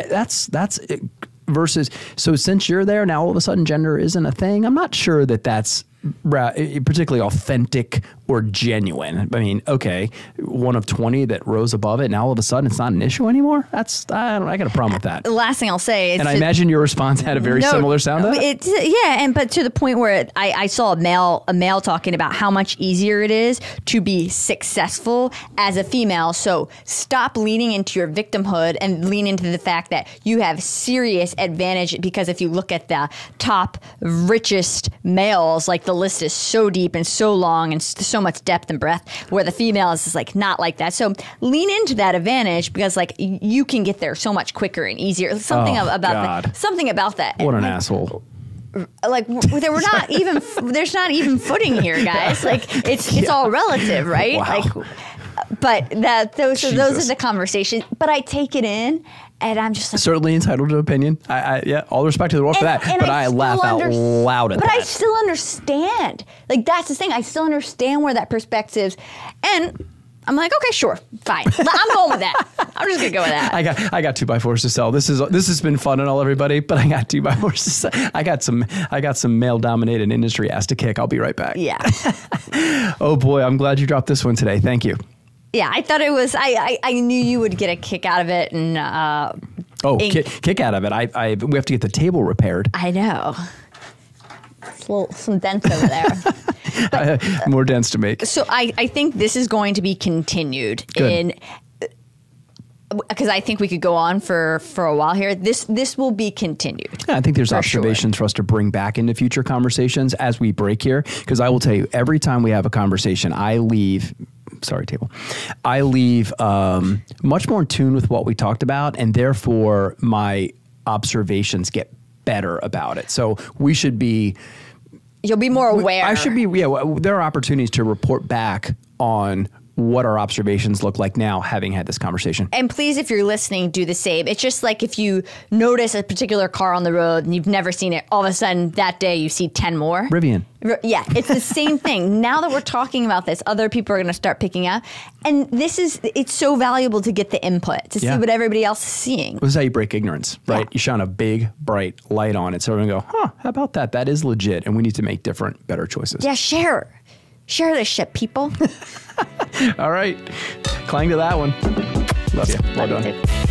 that's versus, so since you're there, now all of a sudden gender isn't a thing. I'm not sure that that's particularly authentic or genuine. I mean, okay, one of 20 that rose above it, now all of a sudden it's not an issue anymore. I got a problem with that. The last thing I'll say is, and I imagine your response had a very similar sound to that. But to the point where I saw a male talking about how much easier it is to be successful as a female. So stop leaning into your victimhood and lean into the fact that you have serious advantage, because if you look at the top richest males, like the list is so deep and so long and so much depth and breadth, where the females is like not like that. So lean into that advantage, because like you can get there so much quicker and easier. Something about that. What an asshole. Like there's not even footing here, guys. Like it's all relative, right? Wow. But those are the conversations. But I take it in, and I'm just like, certainly entitled to opinion. Yeah, all respect to the world for that. But I laugh out loud at that. But I still understand. Like that's the thing. I still understand where that perspective, and I'm like, okay, sure, fine. I'm going with that. I'm just gonna go with that. I got 2x4s to sell. This has been fun and all, everybody. But I got 2x4s to sell. I got some male dominated industry ass to kick. I'll be right back. Yeah. Oh boy, I'm glad you dropped this one today. Thank you. Yeah, I thought it was. I knew you would get a kick out of it, and kick out of it. We have to get the table repaired. I know. Some dents over there. More dents to make. So I think this is going to be continued. Good. Because I think we could go on for a while here. This will be continued. Yeah, I think there's observations for us to bring back into future conversations as we break here. Because I will tell you, every time we have a conversation, I leave much more in tune with what we talked about, and therefore my observations get better about it. So we should be... You'll be more aware. I should be, there are opportunities to report back on what our observations look like now, having had this conversation. And please, if you're listening, do the same. It's just like if you notice a particular car on the road and you've never seen it, all of a sudden that day you see 10 more. Rivian. Yeah, it's the same thing. Now that we're talking about this, other people are going to start picking up. And it's so valuable to get the input, to see what everybody else is seeing. This is how you break ignorance, right? Yeah. You shine a big, bright light on it. So everyone go, how about that? That is legit. And we need to make different, better choices. Yeah, share this shit, people. All right. Clang to that one. Love you. Well done.